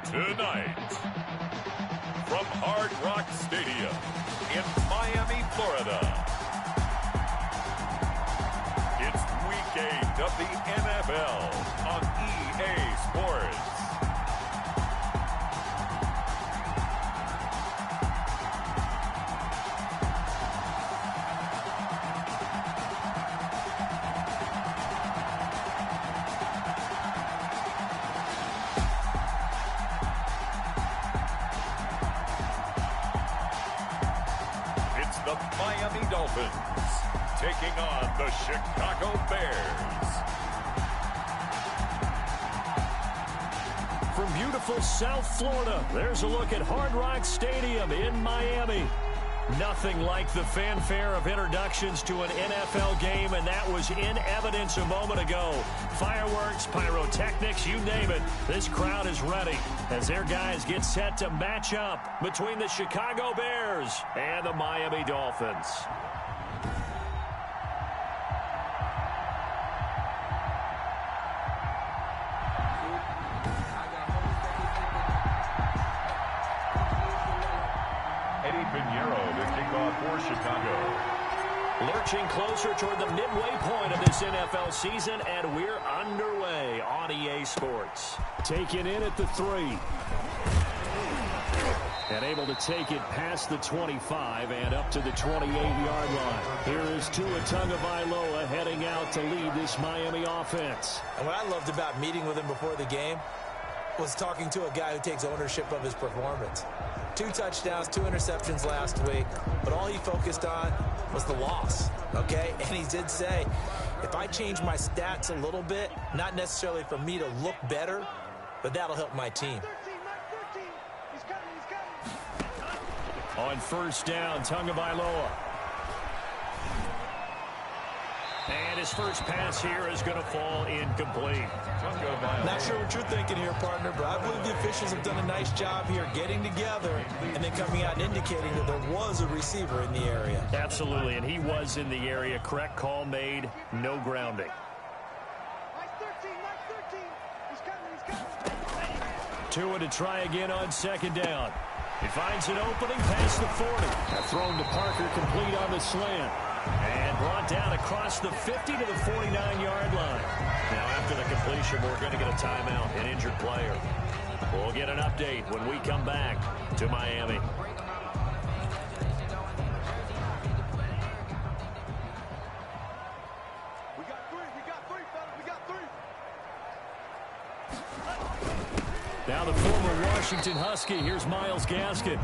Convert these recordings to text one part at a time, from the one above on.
Tonight, from Hard Rock Stadium in Miami, Florida, it's Week 8 of the NFL on EA Sports. The Miami Dolphins taking on the Chicago Bears. From beautiful South Florida, there's a look at Hard Rock Stadium in Miami. Nothing like the fanfare of introductions to an NFL game, and that was in evidence a moment ago. Fireworks, pyrotechnics, you name it. This crowd is ready as their guys get set to match up between the Chicago Bears and the Miami Dolphins. Chicago. Lurching closer toward the midway point of this NFL season, and we're underway on EA Sports. Taken in at the 3. And able to take it past the 25 and up to the 28-yard line. Here is Tua Tagovailoa heading out to lead this Miami offense. And what I loved about meeting with him before the game was talking to a guy who takes ownership of his performance. 2 touchdowns, 2 interceptions last week, but all he focused on was the loss, okay? And he did say, if I change my stats a little bit, not necessarily for me to look better, but that'll help my team. On first down, Tagovailoa. And his first pass here is going to fall incomplete. Not sure what you're thinking here, partner, but I believe the officials have done a nice job here getting together and then coming out and indicating that there was a receiver in the area. Absolutely, and he was in the area. Correct call made, no grounding. Tua to try again on second down. He finds an opening past the 40. Thrown to Parker, complete on the slant. And brought down across the 50 to the 49-yard line. Now, after the completion, we're going to get a timeout, an injured player. We'll get an update when we come back to Miami. We got three, fellas. We got 3. Now the former Washington Husky. Here's Myles Gaskin.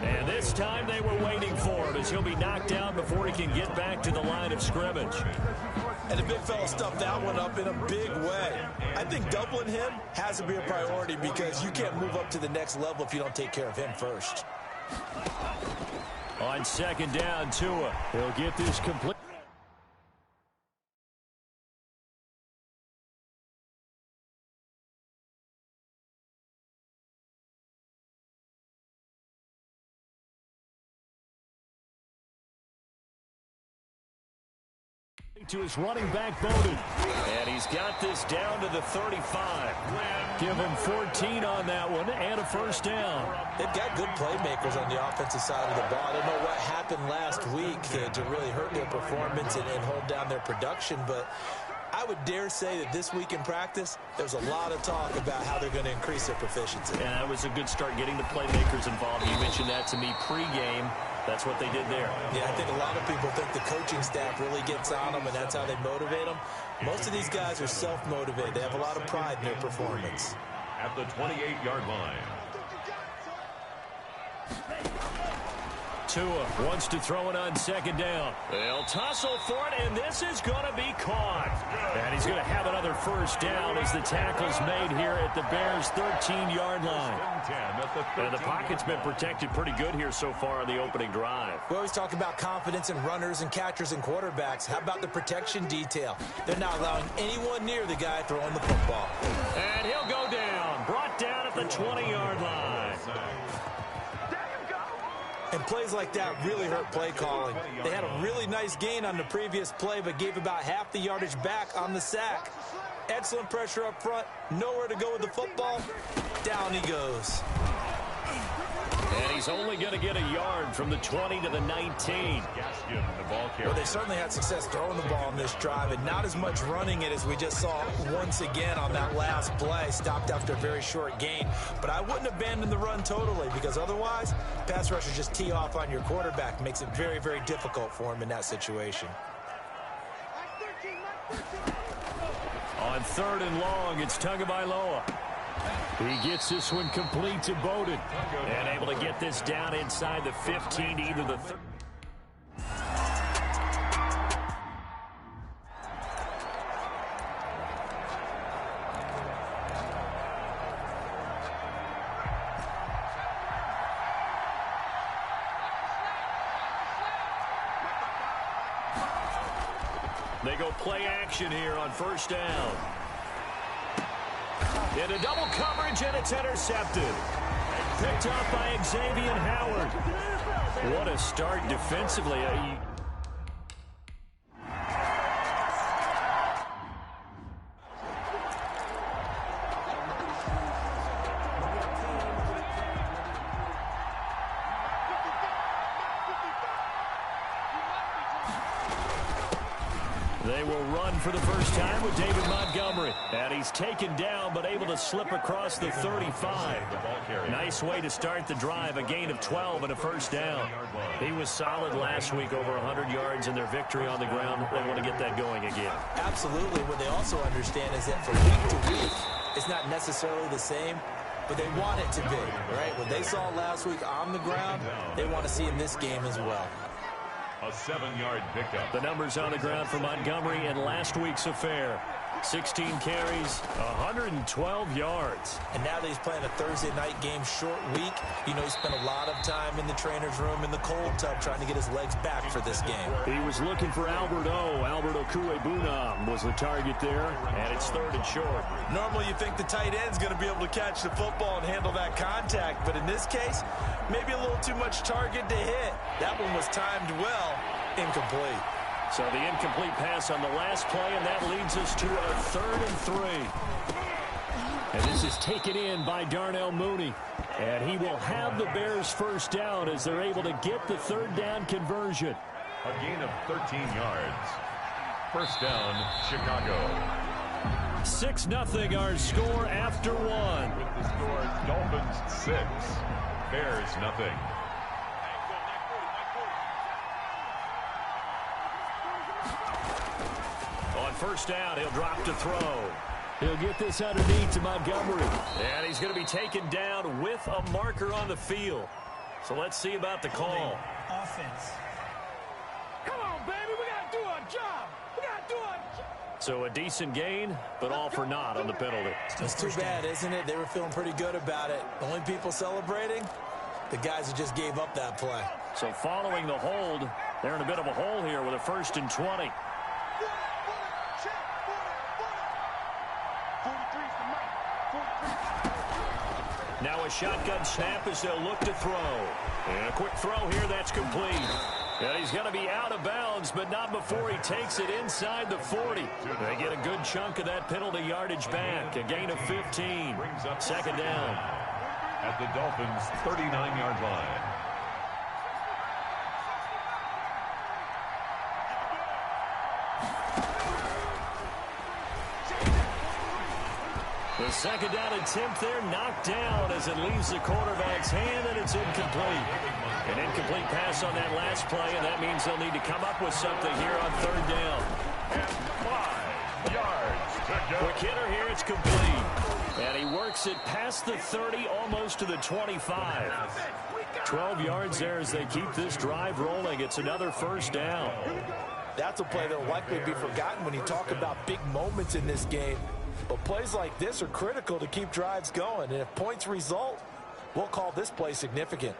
And this time they were waiting for him as he'll be knocked down before he can get back to the line of scrimmage. And the big fella stuffed that one up in a big way. I think doubling him has to be a priority because you can't move up to the next level if you don't take care of him first. On second down, Tua. He'll get this complete. To his running back, Bowden. And he's got this down to the 35. Give him 14 on that one and a first down. They've got good playmakers on the offensive side of the ball. I don't know what happened last week to really hurt their performance and hold down their production, but I would dare say that this week in practice, there's a lot of talk about how they're going to increase their proficiency. And that was a good start getting the playmakers involved. You mentioned that to me pregame. That's what they did there. Yeah, I think a lot of people think the coaching staff really gets on them, and that's how they motivate them. Most of these guys are self-motivated. They have a lot of pride in their performance. At the 28-yard line. Tua wants to throw it on second down. They'll tussle for it, and this is going to be caught. And he's going to have another first down as the tackle's made here at the Bears' 13-yard line. And the pocket's been protected pretty good here so far on the opening drive. We always talk about confidence in runners and catchers and quarterbacks. How about the protection detail? They're not allowing anyone near the guy throwing the football. And he'll go down. Brought down at the 20-yard line. And plays like that really hurt play calling. They had a really nice gain on the previous play, but gave about half the yardage back on the sack. Excellent pressure up front. Nowhere to go with the football. Down he goes. And he's only going to get a yard from the 20 to the 19. Well, they certainly had success throwing the ball on this drive and not as much running it as we just saw once again on that last play. Stopped after a very short gain. But I wouldn't abandon the run totally because otherwise, pass rushers just tee off on your quarterback. Makes it very, very difficult for him in that situation. On 3rd and long, it's Tagovailoa. He gets this one complete to Bowden. And able to get this down inside the 15 to either the 30. They go play action here on 1st down. Into double coverage, and it's intercepted. Picked up by Xavier Howard. What a start defensively. They will run for the first time with David Montgomery. And he's taken down, but able to slip across the 35. Nice way to start the drive, a gain of 12 and a 1st down. He was solid last week, over 100 yards in their victory on the ground. They want to get that going again. Absolutely. What they also understand is that from week to week, it's not necessarily the same, but they want it to be, right? What they saw last week on the ground, they want to see in this game as well. A 7-yard pickup. The numbers on the ground for Montgomery in last week's affair. 16 carries, 112 yards. And now that he's playing a Thursday night game, short week, you know he spent a lot of time in the trainer's room in the cold tub trying to get his legs back for this game. He was looking for Albert Okuebunam was the target there, and it's 3rd and short. Normally you think the tight end's going to be able to catch the football and handle that contact, but in this case, maybe a little too much target to hit. That one was timed well, incomplete. So the incomplete pass on the last play, and that leads us to a 3rd and 3. And this is taken in by Darnell Mooney. And he will have the Bears' 1st down as they're able to get the 3rd down conversion. A gain of 13 yards. 1st down, Chicago. 6-0 our score after 1. With the score, Dolphins 6, Bears nothing. On 1st down, he'll drop to throw. He'll get this underneath to Montgomery. And he's going to be taken down with a marker on the field. So let's see about the call. Offense. Come on, baby. We got to do our job. We got to do our job. So a decent gain, but all for naught on the penalty. It's too bad, isn't it? They were feeling pretty good about it. The only people celebrating, the guys who just gave up that play. So following the hold, they're in a bit of a hole here with a 1st and 20. Now a shotgun snap as they'll look to throw. And a quick throw here, that's complete. And he's going to be out of bounds, but not before he takes it inside the 40. They get a good chunk of that penalty yardage back. A gain of 15. 2nd down. At the Dolphins' 39-yard line. The 2nd down attempt there knocked down as it leaves the quarterback's hand, and it's incomplete. An incomplete pass on that last play, and that means they'll need to come up with something here on 3rd down. And 5 yards to go. Quick hitter here, it's complete. And he works it past the 30, almost to the 25. 12 yards there as they keep this drive rolling. It's another 1st down. That's a play that will likely be forgotten when you talk about big moments in this game. But plays like this are critical to keep drives going. And if points result, we'll call this play significant.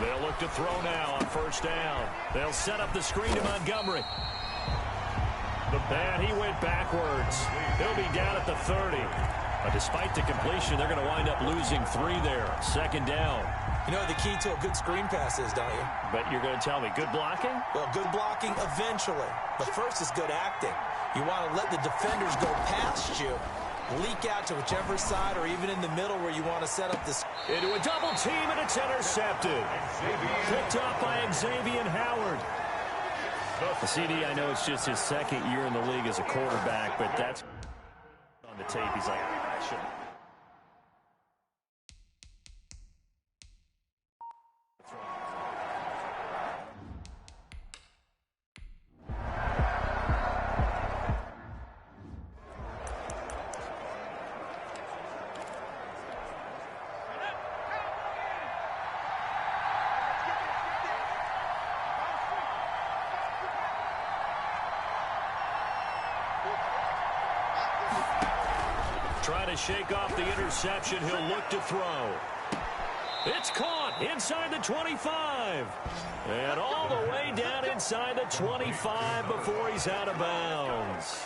They'll look to throw now on first down. They'll set up the screen to Montgomery. And he went backwards. He'll be down at the 30. But despite the completion, they're going to wind up losing 3 there. Second down. You know what the key to a good screen pass is, don't you? But you're going to tell me, good blocking? Well, good blocking eventually. The first is good acting. You want to let the defenders go past you, leak out to whichever side or even in the middle where you want to set up this. Into a double team, and it's intercepted. Picked up by Xavier Howard. The CD, I know it's just his second year in the league as a quarterback, but that's on the tape. He's like, I shouldn't. Trying to shake off the interception. He'll look to throw. It's caught inside the 25. And all the way down inside the 25 before he's out of bounds.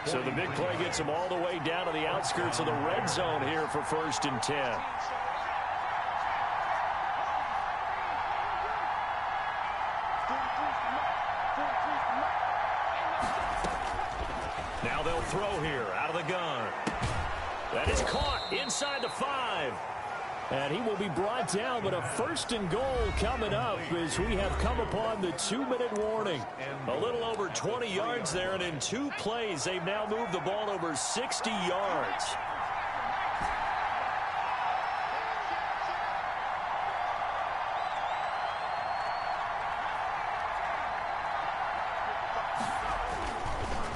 So the big play gets him all the way down to the outskirts of the red zone here for 1st and 10. Now they'll throw here out of the gun. That is caught inside the 5. And he will be brought down, but a 1st and goal coming up as we have come upon the 2-minute warning. A little over 20 yards there, and in 2 plays, they've now moved the ball over 60 yards.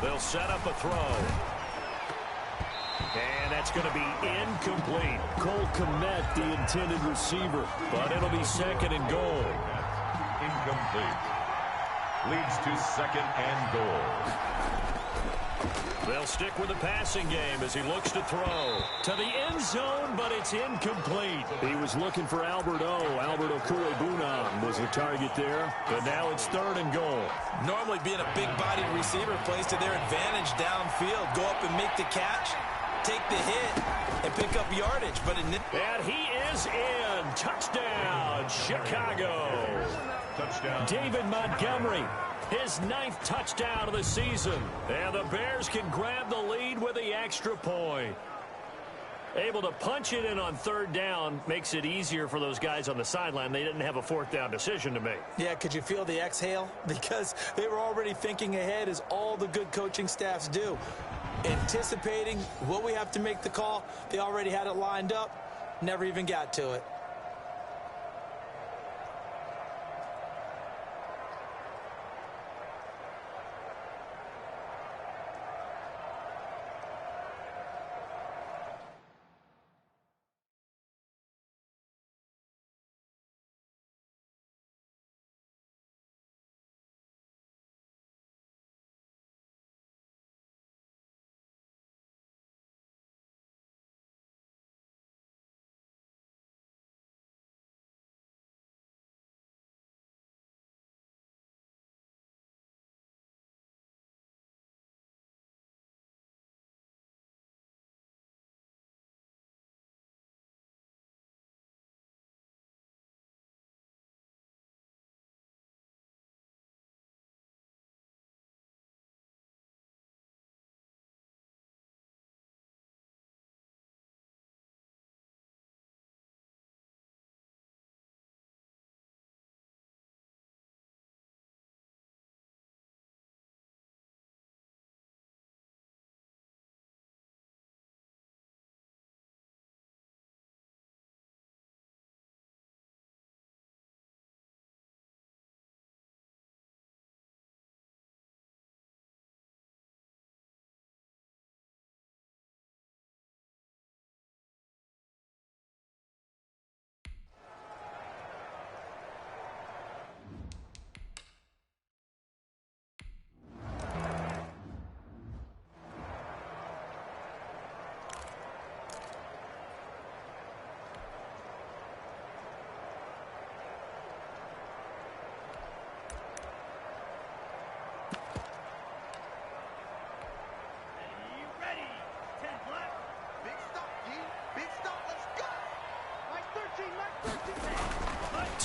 They'll set up a throw. And that's going to be incomplete. Cole Kmet, the intended receiver. But it'll be 2nd and goal. Incomplete. Leads to 2nd and goal. They'll stick with the passing game as he looks to throw to the end zone, but it's incomplete. He was looking for Albert Okuebunam was the target there, but now it's 3rd and goal. Normally being a big-bodied receiver plays to their advantage downfield. Go up and make the catch, take the hit, and pick up yardage. And he is in. Touchdown, Chicago. Touchdown. David Montgomery, his 9th touchdown of the season. And the Bears can grab the lead with the extra point. Able to punch it in on 3rd down makes it easier for those guys on the sideline. They didn't have a 4th down decision to make. Yeah, could you feel the exhale? Because they were already thinking ahead, as all the good coaching staffs do. Anticipating what we have to make the call. They already had it lined up. Never even got to it.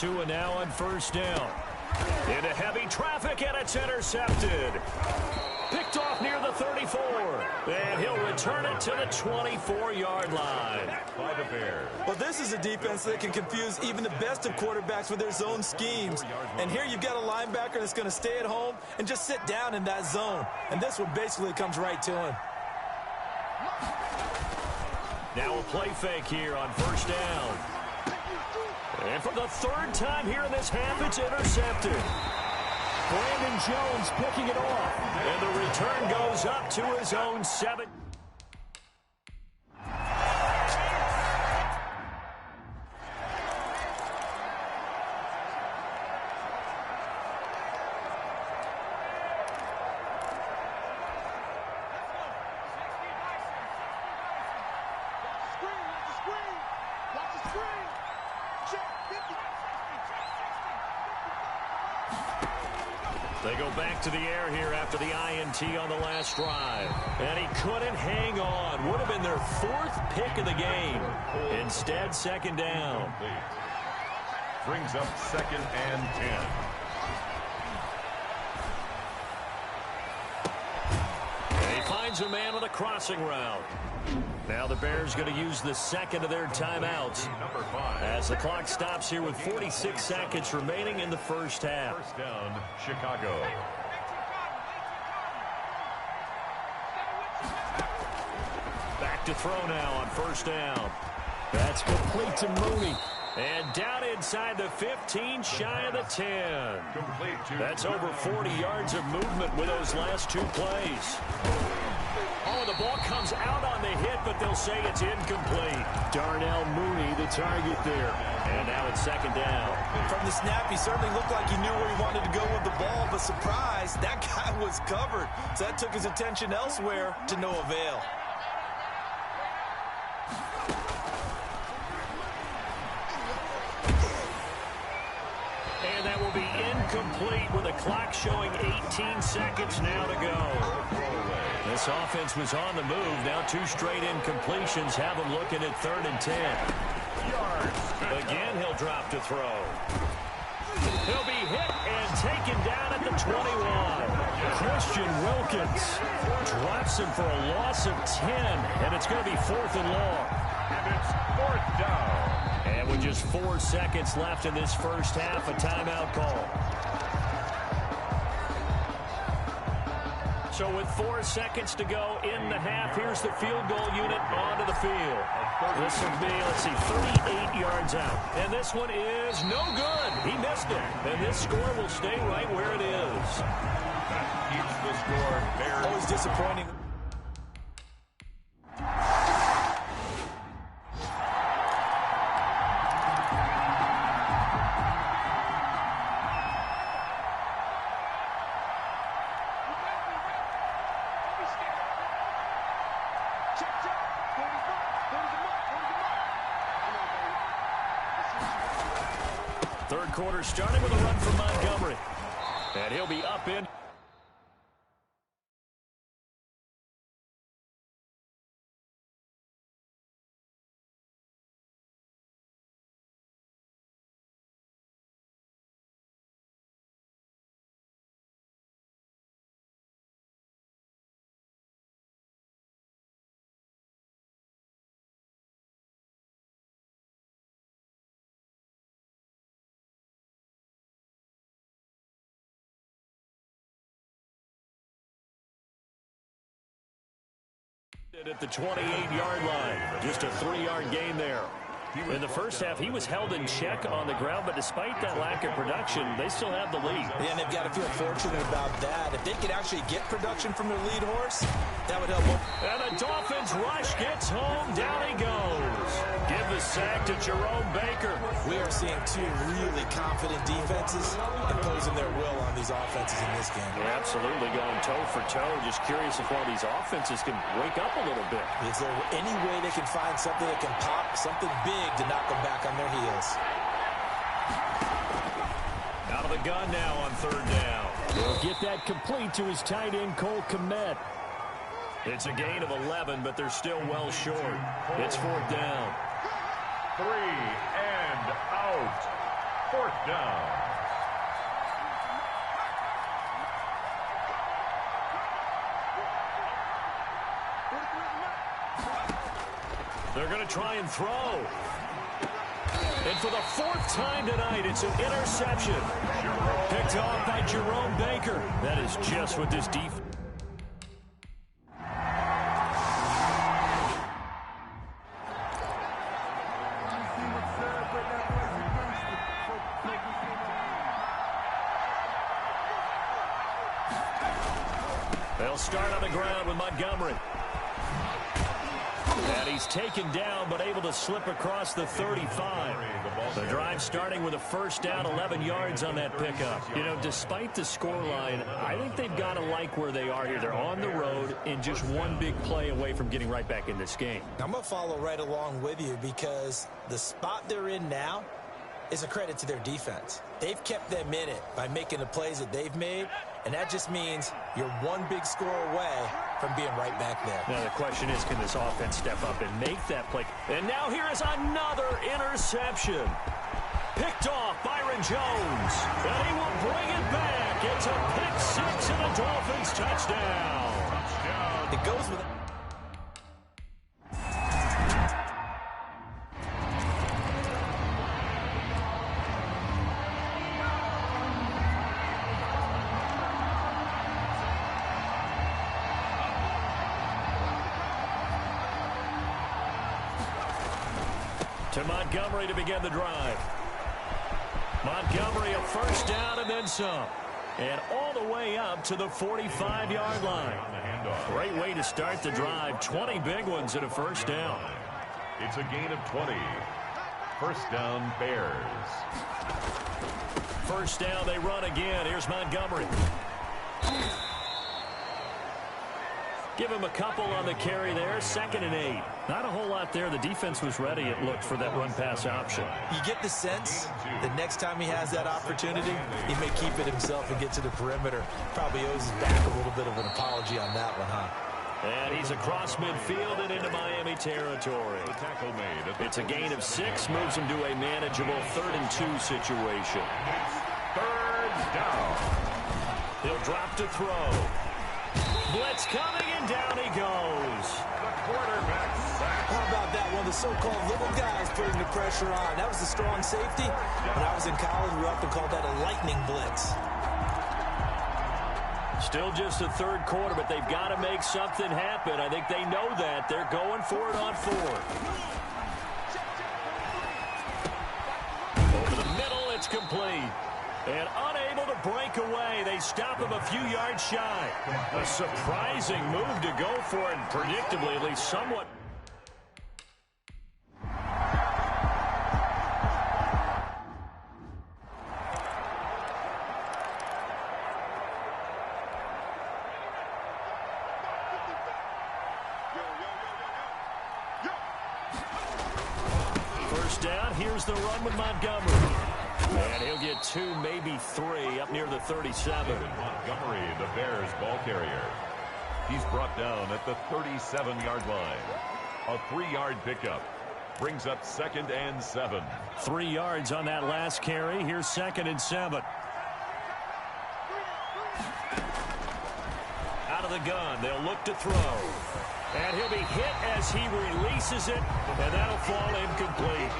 2 and now on first down. Into heavy traffic, and it's intercepted. Picked off near the 34. And he'll return it to the 24-yard line. By the Bears. Well, this is a defense that can confuse even the best of quarterbacks with their zone schemes. And here you've got a linebacker that's going to stay at home and just sit down in that zone. And this one basically comes right to him. Now a play fake here on first down. And for the third time here in this half, it's intercepted. Brandon Jones picking it off. And the return goes up to his own 7. They go back to the air here after the INT on the last drive. And he couldn't hang on. Would have been their 4th pick of the game. Instead, second down. Brings up 2nd and 10. And he finds a man on the crossing route. Now the Bears going to use the second of their timeouts Number 5. as the clock stops here with 46 seconds remaining in the first half. First down, Chicago. Back to throw now on first down. That's complete to Mooney. And down inside the 15, shy of the 10. Complete to That's over 40 yards of movement with those last 2 plays. Oh, the ball comes out on the hit, but they'll say it's incomplete. Darnell Mooney, the target there. And now it's second down. From the snap, he certainly looked like he knew where he wanted to go with the ball, but surprise, that guy was covered. So that took his attention elsewhere to no avail. And that will be incomplete with the clock showing 18 seconds now to go. This offense was on the move. Now 2 straight incompletions have them looking at 3rd and 10. Again, he'll drop to throw. He'll be hit and taken down at the 21. Christian Wilkins drops him for a loss of 10, and it's going to be 4th and long. And it's 4th down. And with just 4 seconds left in this first half, a timeout call. So with 4 seconds to go in the half, here's the field goal unit onto the field. This will be, let's see, 38 yards out. And this one is no good. He missed it. And this score will stay right where it is. That keeps the score very Always disappointing. Third quarter starting with a run from Montgomery. And he'll be up in. At the 28-yard line. Just a 3-yard gain there. In the first half, he was held in check on the ground, but despite that lack of production, they still have the lead. Yeah, and they've got to feel fortunate about that. If they could actually get production from their lead horse, that would help them. And the Dolphins rush gets home. Down he goes. Give the sack to Jerome Baker. We are seeing 2 really confident defenses imposing their will on these offenses in this game. Yeah, absolutely going toe for toe. Just curious if one of these offenses can wake up a little bit. Is there any way they can find something that can pop, something big to knock them back on their heels? Out of the gun now on third down. He'll get that complete to his tight end, Cole Kmet. It's a gain of 11, but they're still well short. It's fourth down. 3 and out. 4th down. They're going to try and throw. And for the 4th time tonight, it's an interception. Picked off by Jerome Baker. That is just what this defense... They'll start on the ground with Montgomery. And he's taken down, but able to slip across the 35. The drive starting with a 1st down, 11 yards on that pickup. You know, despite the scoreline, I think they've got to like where they are here. They're on the road and just one big play away from getting right back in this game. I'm going to follow right along with you because the spot they're in now is a credit to their defense. They've kept them in it by making the plays that they've made, and that just means you're one big score away from being right back there. Now the question is, can this offense step up and make that play? And now here is another interception. Picked off Byron Jones. And he will bring it back. It's a pick 6 and a Dolphins touchdown. It goes with... To Montgomery to begin the drive. Montgomery a 1st down and then some. And all the way up to the 45-yard line. Great way to start the drive. 20 big ones and a 1st down. It's a gain of 20. 1st down, Bears. 1st down, they run again. Here's Montgomery. Give him a couple on the carry there. 2nd and 8. Not a whole lot there. The defense was ready, it looked, for that run-pass option. You get the sense that next time he has that opportunity, he may keep it himself and get to the perimeter. Probably owes his back a little bit of an apology on that one, huh? And he's across midfield and into Miami territory. The tackle made. It's a gain of 6, moves him to a manageable 3rd and 2 situation. 3rd down. He'll drop to throw. Blitz coming, and down he goes. The quarterback sack. How about that one? The so-called little guys putting the pressure on. That was a strong safety. When I was in college, we often called that a lightning blitz. Still just a 3rd quarter, but they've got to make something happen. I think they know that. They're going for it on 4th. Over the middle, it's complete. And unable to break away. They stop him a few yards shy. A surprising move to go for it, and predictably, at least somewhat. First down, here's the run with Montgomery. And he'll get 2, maybe 3, up near the 37. Montgomery, the Bears ball carrier. He's brought down at the 37-yard line. A 3-yard pickup. Brings up 2nd and 7. 3 yards on that last carry. Here's 2nd and 7. Out of the gun. They'll look to throw. And he'll be hit as he releases it. And that'll fall incomplete.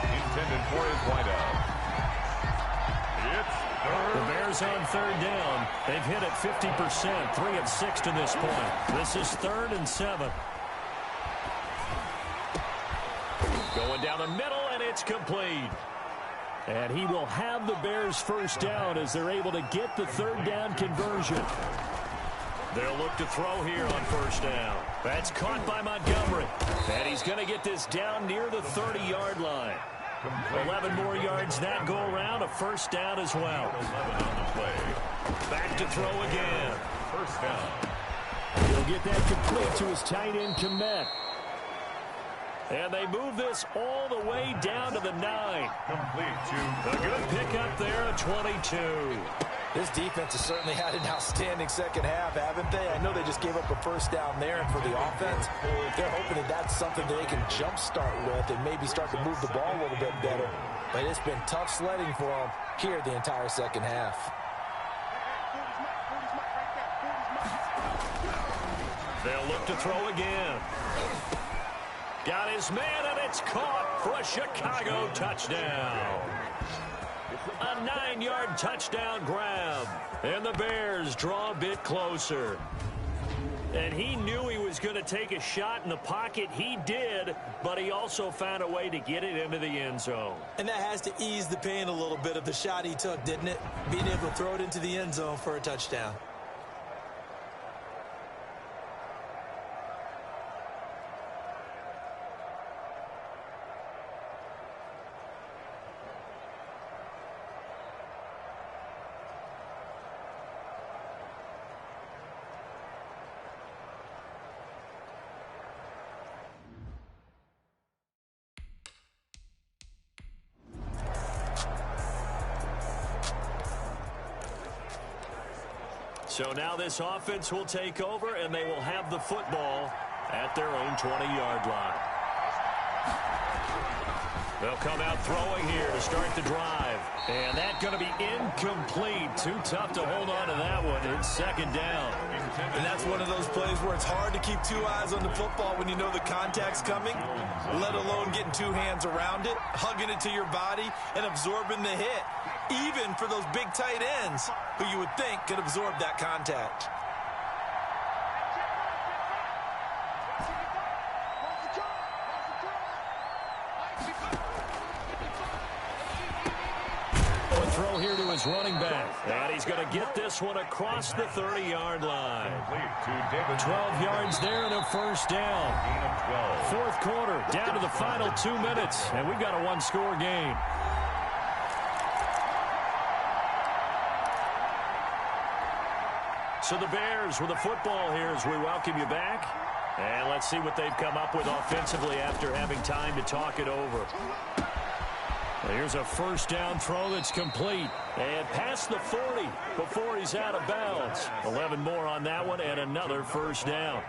Intended for his wideout. The Bears on 3rd down. They've hit it 50%, 3 of 6 to this point. This is 3rd and 7. Going down the middle, and it's complete. And he will have the Bears 1st down as they're able to get the 3rd down conversion. They'll look to throw here on 1st down. That's caught by Montgomery. And he's going to get this down near the 30-yard line. 11 more yards that go around, a 1st down as well. 11 on the play. Back to throw again. 1st down. He'll get that complete to his tight end, Komet. And they move this all the way down to the 9. Complete to A good pickup there at 22. This defense has certainly had an outstanding second half, haven't they? I know they just gave up a first down there, and for the offense, they're hoping that that's something they can jumpstart with and maybe start to move the ball a little bit better. But it's been tough sledding for them here the entire second half. They'll look to throw again. Got his man, and it's caught for a Chicago touchdown. A 9-yard touchdown grab. And the Bears draw a bit closer. And he knew he was going to take a shot in the pocket. He did, but he also found a way to get it into the end zone. And that has to ease the pain a little bit of the shot he took, didn't it? Being able to throw it into the end zone for a touchdown. So now this offense will take over, and they will have the football at their own 20-yard line. They'll come out throwing here to start the drive. And that's going to be incomplete. Too tough to hold on to that one. It's second down. And that's one of those plays where it's hard to keep two eyes on the football when you know the contact's coming, let alone getting two hands around it, hugging it to your body, and absorbing the hit, even for those big tight ends who you would think could absorb that contact. Throw here to his running back. And he's going to get this one across the 30-yard line. 12 yards there and a first down. Fourth quarter, down to the final 2 minutes. And we've got a one-score game. So the Bears with the football here as we welcome you back. And let's see what they've come up with offensively after having time to talk it over. Here's a first down throw that's complete. And past the 40 before he's out of bounds. 11 more on that one and another first down.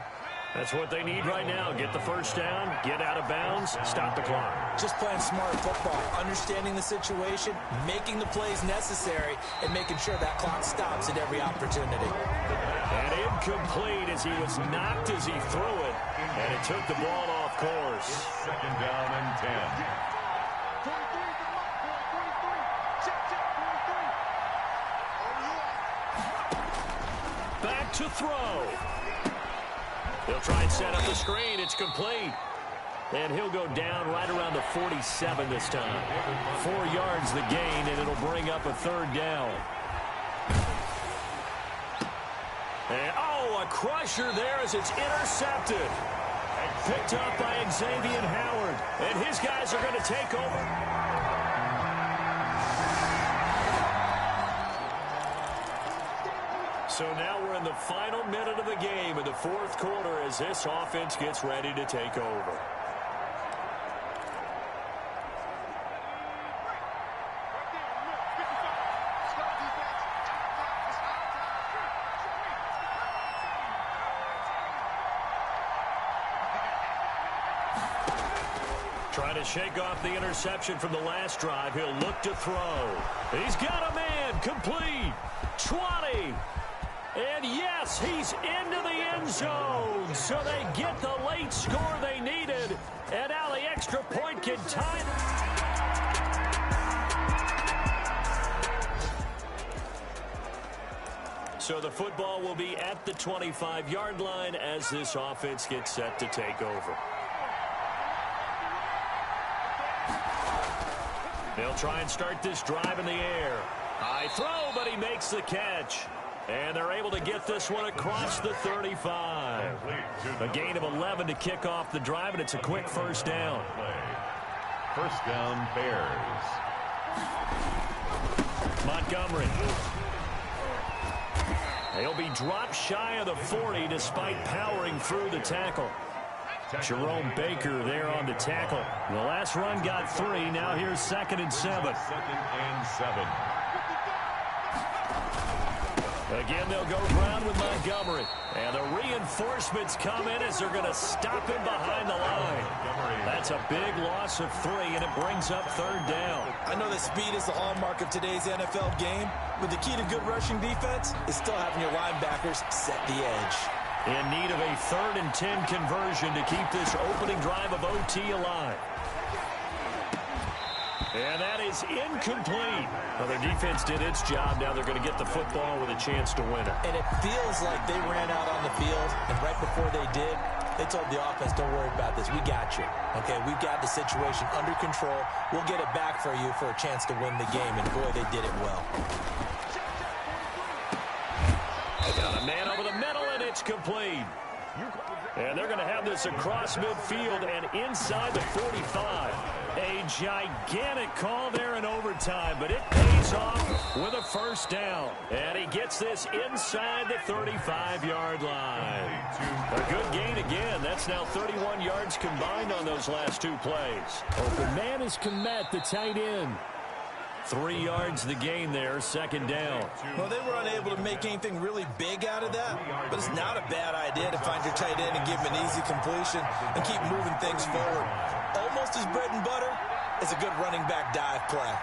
That's what they need right now. Get the first down, get out of bounds, stop the clock. Just playing smart football, understanding the situation, making the plays necessary, and making sure that clock stops at every opportunity. And incomplete as he was knocked as he threw it. And it took the ball off course. Second down and 10. Back to throw. He'll try and set up the screen. It's complete. And he'll go down right around the 47 this time. 4 yards the gain, and it'll bring up a third down. And, oh, a crusher there as it's intercepted. Picked up by Xavier Howard. And his guys are going to take over. So now we're in the final minute of the game in the fourth quarter as this offense gets ready to take over. Trying to shake off the interception from the last drive. He'll look to throw. He's got a man. Complete. 20. And yes, he's into the end zone. So they get the late score they needed. And now the extra point can tie. So the football will be at the 25-yard line as this offense gets set to take over. They'll try and start this drive in the air. High throw, but he makes the catch. And they're able to get this one across the 35. A gain of 11 to kick off the drive, and it's a quick first down. First down, Bears. Montgomery. He'll be dropped shy of the 40 despite powering through the tackle. Jerome Baker there on the tackle. The last run got 3. Now here's 2nd and 7. 2nd and 7. Again, they'll go ground with Montgomery. And the reinforcements come in as they're going to stop him behind the line. That's a big loss of 3, and it brings up 3rd down. I know that speed is the hallmark of today's NFL game, but the key to good rushing defense is still having your linebackers set the edge. In need of a 3rd and 10 conversion to keep this opening drive of OT alive. And that is incomplete. Well, their defense did its job. Now they're going to get the football with a chance to win it. And it feels like they ran out on the field, and right before they did, they told the offense, don't worry about this. We got you. Okay, we've got the situation under control. We'll get it back for you for a chance to win the game. And, boy, they did it well. Got a man over the middle, and it's complete. And they're going to have this across midfield and inside the 45. A gigantic call there in overtime, but it pays off with a 1st down. And he gets this inside the 35-yard line. A good gain again. That's now 31 yards combined on those last 2 plays. Open man is Komet, the tight end. 3 yards the gain there, 2nd down. Well, they were unable to make anything really big out of that, but it's not a bad idea to find your tight end and give him an easy completion and keep moving things forward. Almost as bread and butter as a good running back dive play.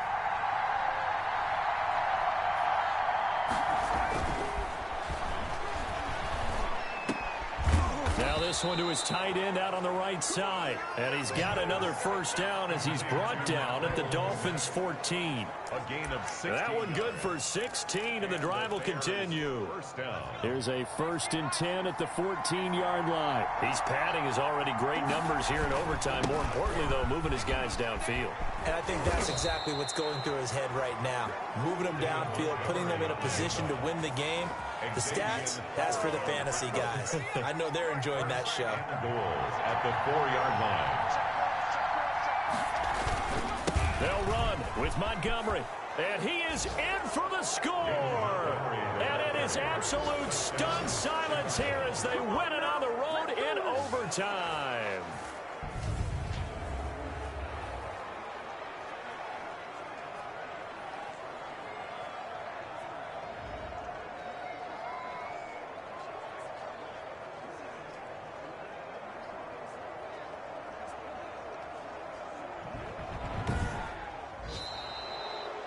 Now this one to his tight end out on the right side. And he's got another 1st down as he's brought down at the Dolphins' 14. A gain of 16. That one good for 16, and the drive will continue. 1st down. Here's a 1st and 10 at the 14-yard line. He's padding his already great numbers here in overtime. More importantly, though, moving his guys downfield. And I think that's exactly what's going through his head right now. Moving them downfield, putting them in a position to win the game. The stats, that's for the fantasy guys. I know they're enjoying that show. Goals at the 4-yard line. They'll run with Montgomery. And he is in for the score. And it is absolute stunned silence here as they win it on the road in overtime.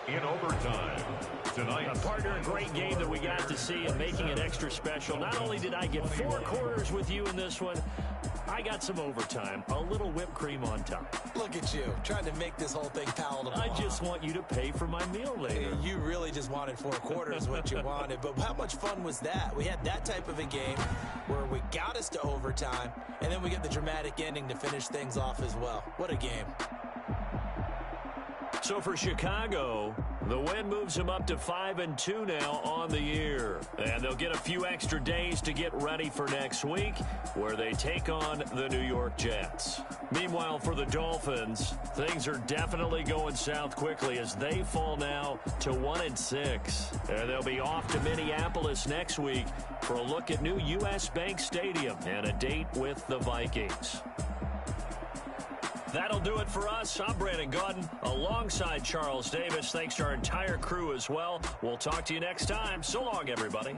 In overtime tonight. A partner, a great game that we got to see and making it extra special. Not only did I get 4 quarters with you in this one, I got some overtime, a little whipped cream on top. Look at you, trying to make this whole thing palatable. I just want you to pay for my meal later. You really just wanted 4 quarters what you wanted, but how much fun was that? We had that type of a game where we got us to overtime, and then we get the dramatic ending to finish things off as well. What a game. So for Chicago, the win moves them up to 5-2 now on the year. And they'll get a few extra days to get ready for next week, where they take on the New York Jets. Meanwhile, for the Dolphins, things are definitely going south quickly as they fall now to 1-6. And they'll be off to Minneapolis next week for a look at new U.S. Bank Stadium and a date with the Vikings. That'll do it for us. I'm Brandon Gaudin alongside Charles Davis. Thanks to our entire crew as well. We'll talk to you next time. So long, everybody.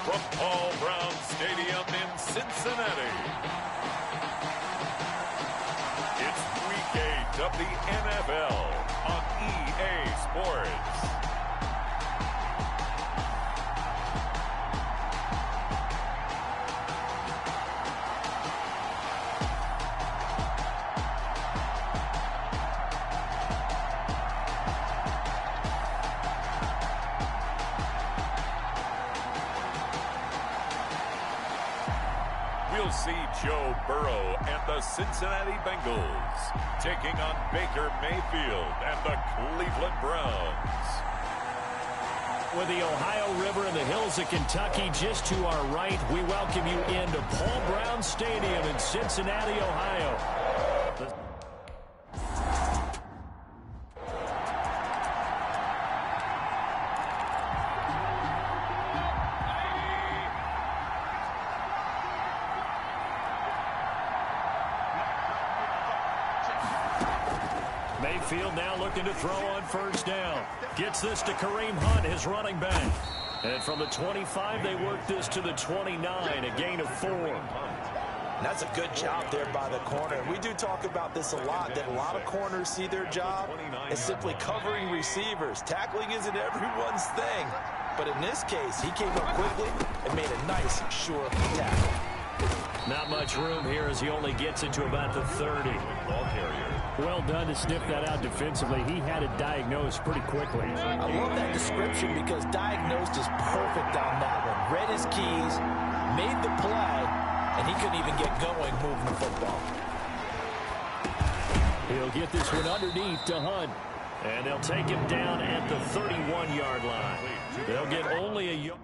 from Paul Brown Stadium in Cincinnati. It's Week 8 of the NFL on EA Sports. We'll see Joe Burrow and the Cincinnati Bengals taking on Baker Mayfield and the Cleveland Browns. With the Ohio River and the hills of Kentucky just to our right, we welcome you into Paul Brown Stadium in Cincinnati, Ohio. Mayfield now looking to throw on first down. Gets this to Kareem Hunt, his running back. And from the 25, they work this to the 29, a gain of 4. That's a good job there by the corner. We do talk about this a lot, that a lot of corners see their job as simply covering receivers. Tackling isn't everyone's thing. But in this case, he came up quickly and made a nice, sure tackle. Not much room here as he only gets it to about the 30. Ball carrier. Well done to sniff that out defensively. He had it diagnosed pretty quickly. I love that description because diagnosed is perfect on that one. Read his keys, made the play, and he couldn't even get going moving the football. He'll get this one underneath to Hunt. And they'll take him down at the 31-yard line. They'll get only a yard.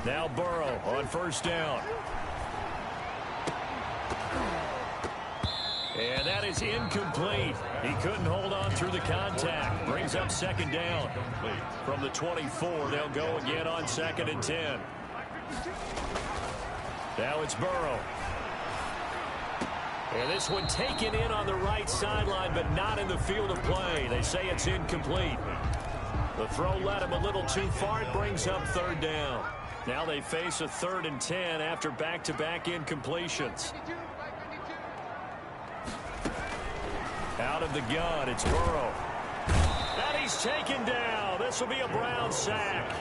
Now Burrow on first down. And that is incomplete. He couldn't hold on through the contact. Brings up second down. From the 24, they'll go again on 2nd and 10. Now it's Burrow. And this one taken in on the right sideline, but not in the field of play. They say it's incomplete. The throw led him a little too far. It brings up 3rd down. Now they face a 3rd and 10 after back-to-back incompletions. Out of the gun, it's Burrow. And he's taken down. This will be a Brown sack.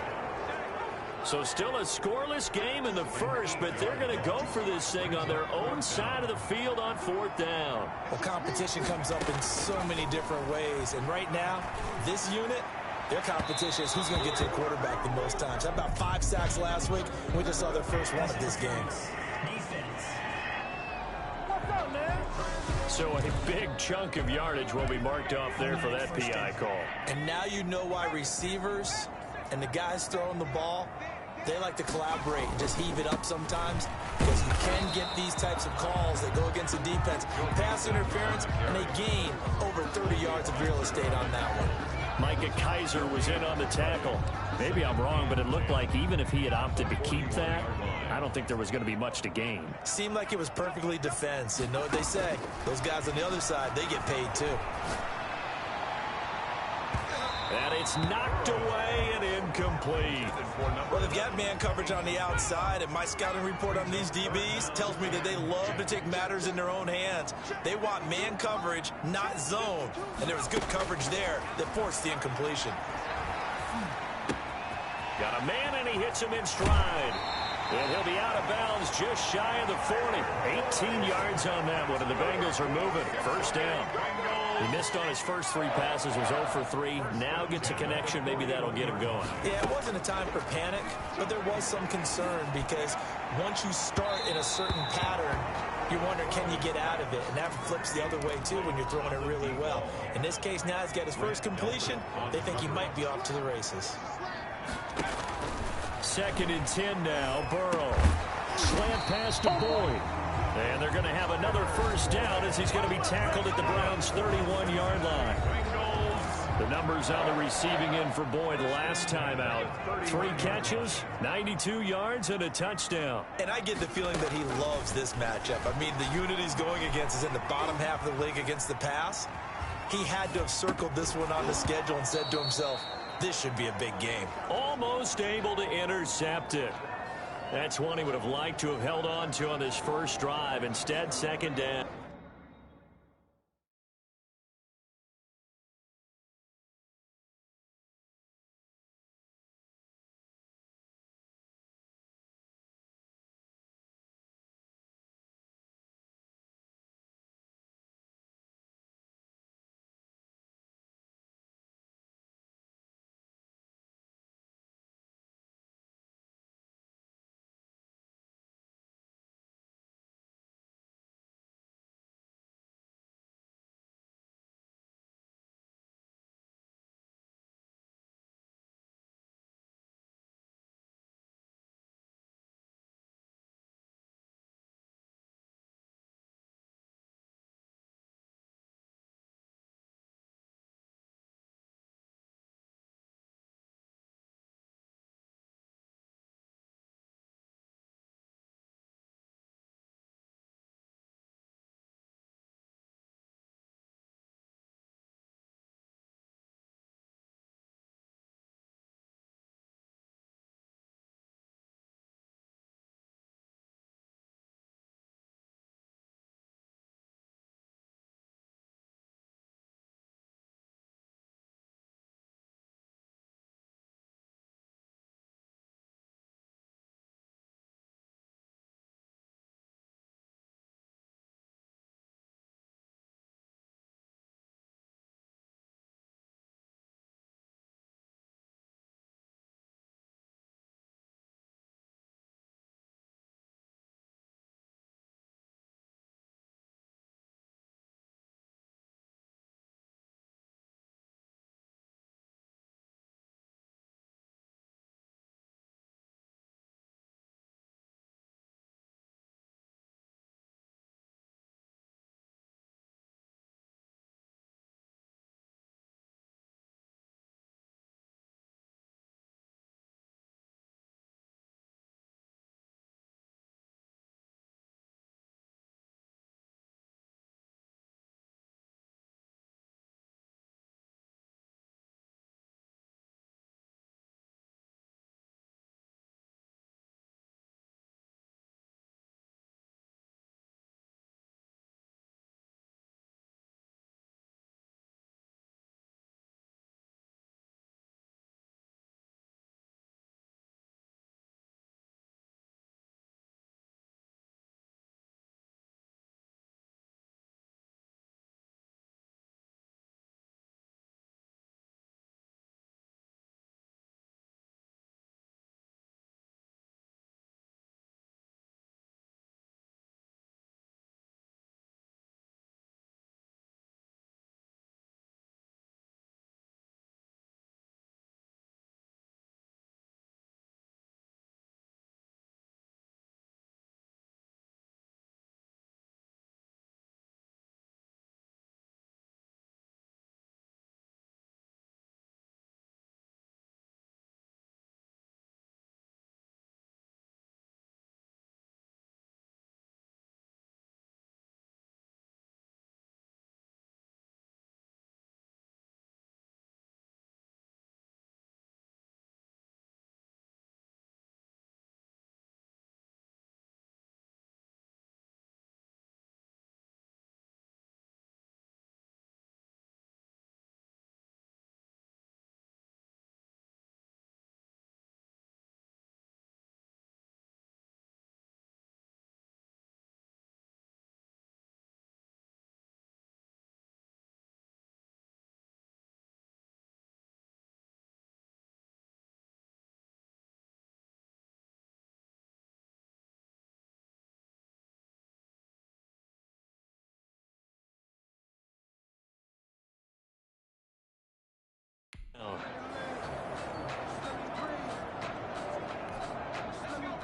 So still a scoreless game in the first, but they're going to go for this thing on their own side of the field on 4th down. Well, competition comes up in so many different ways. And right now, this unit, their competition is who's going to get to the quarterback the most times. How about 5 sacks last week? We just saw their first one of this game. So a big chunk of yardage will be marked off there for that PI call. And now you know why receivers and the guys throwing the ball, they like to collaborate and just heave it up sometimes, because you can get these types of calls that go against the defense. Pass interference, and they gain over 30 yards of real estate on that one. Micah Kaiser was in on the tackle. Maybe I'm wrong, but it looked like even if he had opted to keep that, I don't think there was going to be much to gain. Seemed like it was perfectly defense. And know what they say? Those guys on the other side, they get paid too. And it's knocked away and incomplete. Well, they've got man coverage on the outside, and my scouting report on these DBs tells me that they love to take matters in their own hands. They want man coverage, not zone. And there was good coverage there that forced the incompletion. Got a man, and he hits him in stride. And he'll be out of bounds just shy of the 40. 18 yards on that one, and the Bengals are moving. First down. He missed on his first 3 passes, was 0 for 3. Now gets a connection. Maybe that'll get him going. Yeah, it wasn't a time for panic, but there was some concern because once you start in a certain pattern, you wonder, can you get out of it? And that flips the other way, too, when you're throwing it really well. In this case, now he's got his first completion. They think he might be off to the races. 2nd and 10 now. Burrow. Slant pass to Boyd. And they're going to have another first down as he's going to be tackled at the Browns' 31-yard line. The numbers on the receiving end for Boyd last time out. 3 catches, 92 yards, and a touchdown. And I get the feeling that he loves this matchup. I mean, the unit he's going against is in the bottom half of the league against the pass. He had to have circled this one on the schedule and said to himself, this should be a big game. Almost able to intercept it. That's one he would have liked to have held on to on this first drive. Instead, second down.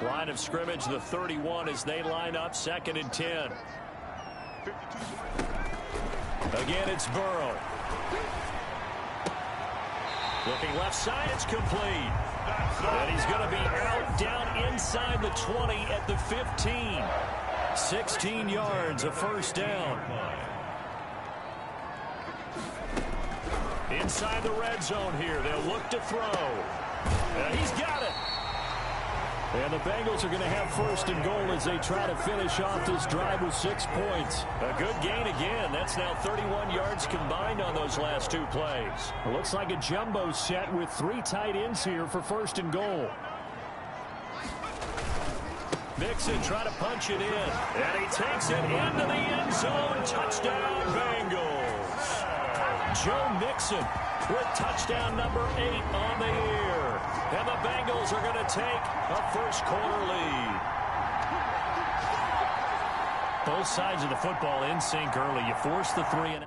Line of scrimmage, the 31 as they line up, 2nd and 10. Again, it's Burrow. Looking left side, it's complete. And he's going to be out down inside the 20 at the 15. 16 yards, a first down. Inside the red zone here, they'll look to throw. And he's got it. And the Bengals are going to have first and goal as they try to finish off this drive with 6 points. A good gain again. That's now 31 yards combined on those last 2 plays. It looks like a jumbo set with 3 tight ends here for first and goal. Mixon trying to punch it in. And he takes it into the end zone. Touchdown, Bengals. Joe Mixon with touchdown number 8 on the year. And the Bengals are going to take a first quarter lead. Both sides of the football in sync early. You force the 3 and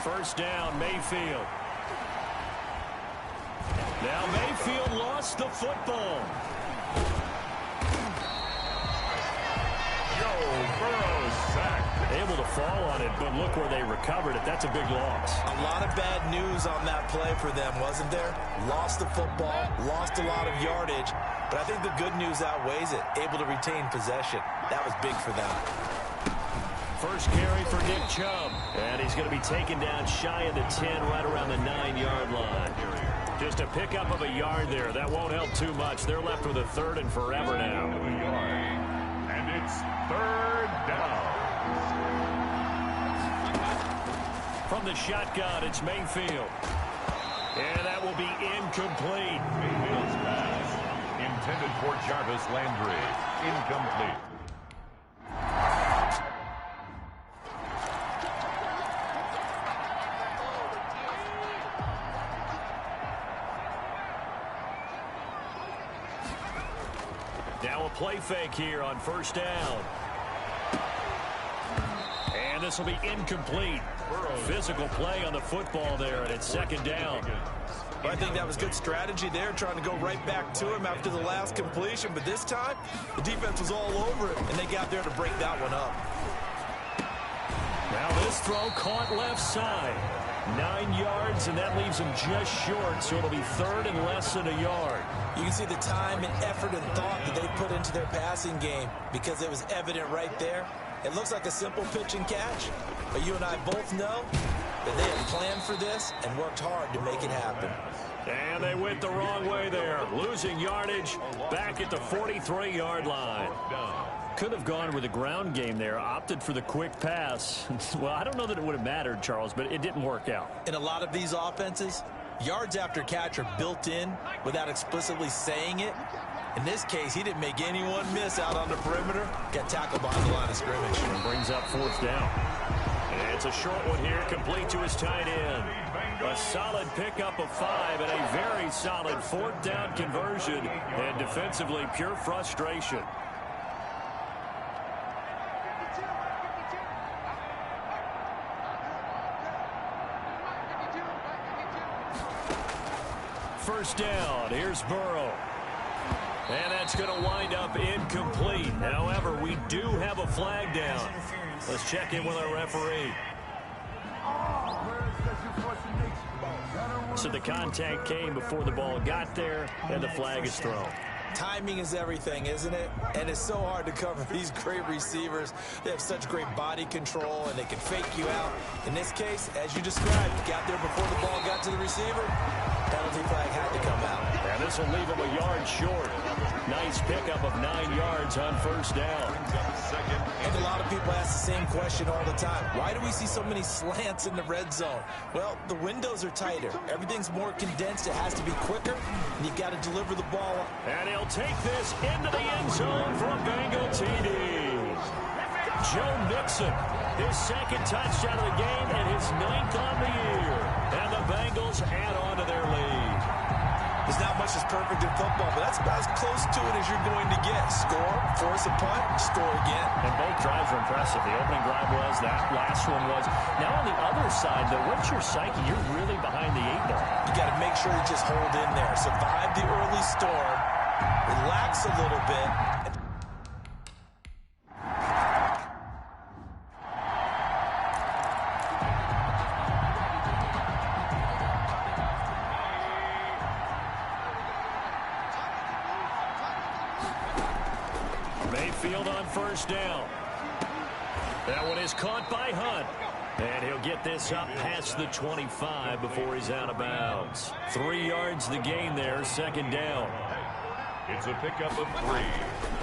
first down, Mayfield. Now Mayfield lost the football. Joe Burrow sacked. Able to fall on it, but look where they recovered it. That's a big loss. A lot of bad news on that play for them, wasn't there? Lost the football, lost a lot of yardage, but I think the good news outweighs it. Able to retain possession. That was big for them. First carry for Nick Chubb. And he's going to be taken down shy of the 10, right around the 9-yard line. Just a pickup of a yard there. That won't help too much. They're left with a 3rd and forever now. And it's 3rd down. From the shotgun, it's Mayfield. And that will be incomplete. Mayfield's pass intended for Jarvis Landry. Incomplete. Now a play fake here on first down. And this will be incomplete. Physical play on the football there, and it's 2nd down. Well, I think that was good strategy there, trying to go right back to him after the last completion. But this time, the defense was all over it, and they got there to break that one up. Now this throw caught left side. 9 yards, and that leaves him just short, so it'll be 3rd and less than a yard. You can see the time and effort and thought that they put into their passing game because it was evident right there. It looks like a simple pitch and catch, but you and I both know that they have planned for this and worked hard to make it happen. And they went the wrong way there, losing yardage back at the 43-yard line. Could have gone with a ground game there, opted for the quick pass. Well, I don't know that it would have mattered, Charles, but it didn't work out. In a lot of these offenses, yards after catch are built in without explicitly saying it. In this case, he didn't make anyone miss out on the perimeter. Got tackled behind the line of scrimmage. And brings up 4th down. And it's a short one here, complete to his tight end. A solid pickup of 5 and a very solid 4th down conversion. And defensively, pure frustration. First down, here's Burrow. And that's going to wind up incomplete. However, we do have a flag down. Let's check in with our referee. So the contact came before the ball got there, and the flag is thrown. Timing is everything, isn't it? And it's so hard to cover these great receivers. They have such great body control, and they can fake you out. In this case, as you described, got there before the ball got to the receiver. Penalty flag had to come out. And this will leave him a yard short. Nice pickup of 9 yards on first down. And a lot of people ask the same question all the time. Why do we see so many slants in the red zone? Well, the windows are tighter. Everything's more condensed. It has to be quicker, and you've got to deliver the ball. And he'll take this into the end zone for a Bengal TD. Joe Mixon, his 2nd touchdown of the game and his 9th on the year. And the Bengals add on to their lead. There's not much that's perfect in football, but that's about as close to it as you're going to get. Score, force a punt, score again. And both drives were impressive. The opening drive was, that last one was. Now on the other side, though, what's your psyche? You're really behind the 8 ball. You got to make sure you just hold in there. Survive the early storm. Relax a little bit. Mayfield on first down. That one is caught by Hunt. And he'll get this up past the 25 before he's out of bounds. 3 yards the gain there, second down. It's a pickup of 3.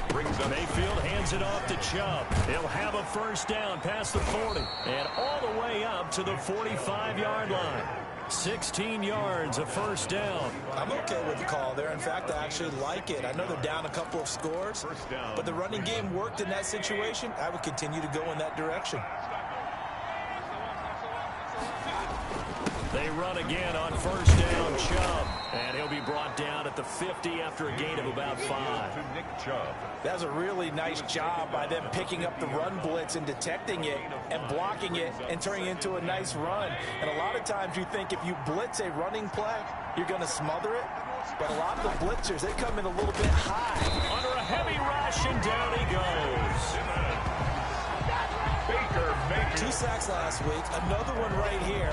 Brings up Mayfield hands it off to Chubb. He'll have a first down past the 40 and all the way up to the 45-yard line. 16 yards, a first down. I'm okay with the call there. In fact, I actually like it. I know they're down a couple of scores, but the running game worked in that situation. I would continue to go in that direction. They run again on first down, Chubb. And he'll be brought down at the 50 after a gain of about 5. to Nick Chubb. That was a really nice job by them picking up the run blitz and detecting it and blocking it and turning it into a nice run. And a lot of times you think if you blitz a running play, you're going to smother it. But a lot of the blitzers, they come in a little bit high. Under a heavy rush, and down he goes. Baker Mayfield. 2 sacks last week, another one right here.